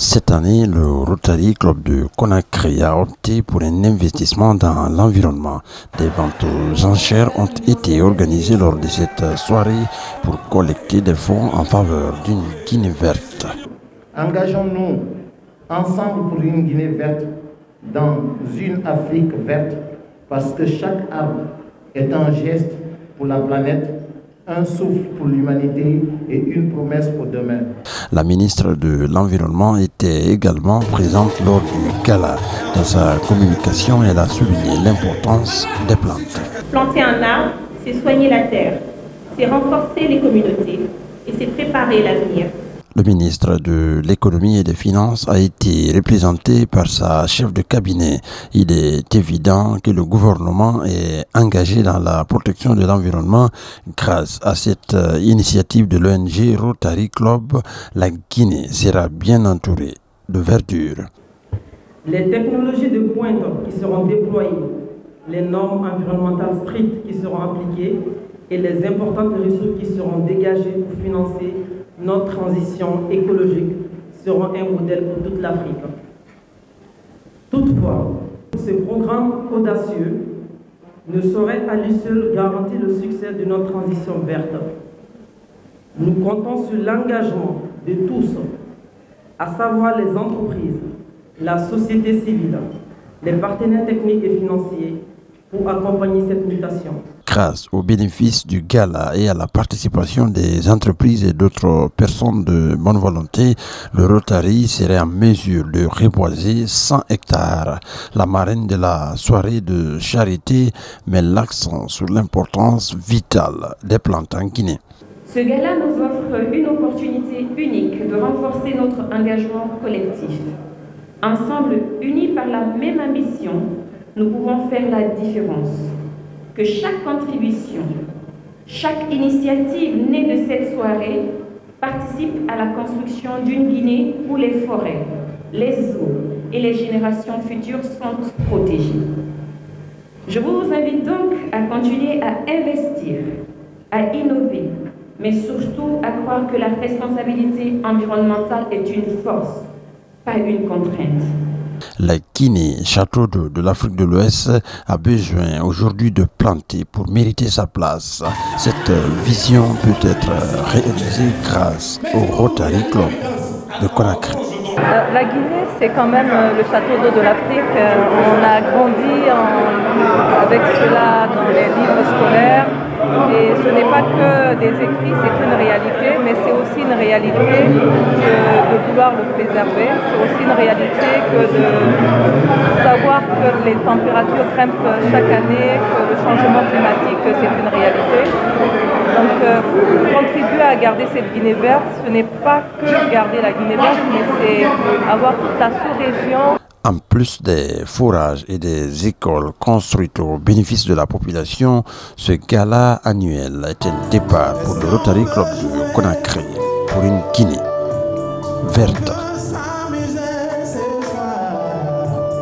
Cette année, le Rotary Club de Conakry a opté pour un investissement dans l'environnement. Des ventes aux enchères ont été organisées lors de cette soirée pour collecter des fonds en faveur d'une Guinée verte. Engageons-nous ensemble pour une Guinée verte dans une Afrique verte, parce que chaque arbre est un geste pour la planète, un souffle pour l'humanité et une promesse pour demain. La ministre de l'Environnement était également présente lors du gala. Dans sa communication, elle a souligné l'importance des plantes. Planter un arbre, c'est soigner la terre, c'est renforcer les communautés et c'est préparer l'avenir. Le ministre de l'Économie et des Finances a été représenté par sa chef de cabinet. Il est évident que le gouvernement est engagé dans la protection de l'environnement. Grâce à cette initiative de l'ONG Rotary Club, la Guinée sera bien entourée de verdure. Les technologies de pointe qui seront déployées, les normes environnementales strictes qui seront appliquées et les importantes ressources qui seront dégagées pour financer notre transition écologique seront un modèle pour toute l'Afrique. Toutefois, ce programme audacieux ne saurait à lui seul garantir le succès de notre transition verte. Nous comptons sur l'engagement de tous, à savoir les entreprises, la société civile, les partenaires techniques et financiers, pour accompagner cette mutation. Grâce aux bénéfices du gala et à la participation des entreprises et d'autres personnes de bonne volonté, le Rotary serait en mesure de reboiser 100 hectares. La marraine de la soirée de charité met l'accent sur l'importance vitale des plantes en Guinée. Ce gala nous offre une opportunité unique de renforcer notre engagement collectif. Ensemble, unis par la même ambition, nous pouvons faire la différence. Que chaque contribution, chaque initiative née de cette soirée participe à la construction d'une Guinée où les forêts, les eaux et les générations futures sont protégées. Je vous invite donc à continuer à investir, à innover, mais surtout à croire que la responsabilité environnementale est une force, pas une contrainte. La Guinée, château d'eau de l'Afrique de l'Ouest, a besoin aujourd'hui de planter pour mériter sa place. Cette vision peut être réalisée grâce au Rotary Club de Conakry. La Guinée, c'est quand même le château d'eau de l'Afrique. On a grandi avec cela dans les livres scolaires. Et ce n'est pas que des écrits, c'est une réalité, mais c'est aussi une réalité que de vouloir le préserver. C'est aussi une réalité que de savoir que les températures grimpent chaque année, que le changement climatique, c'est une réalité. Donc, contribuer à garder cette Guinée verte, ce n'est pas que garder la Guinée verte, mais c'est avoir toute la sous-région. En plus des forages et des écoles construites au bénéfice de la population, ce gala annuel est un départ pour le Rotary Club de Conakry pour une Guinée verte.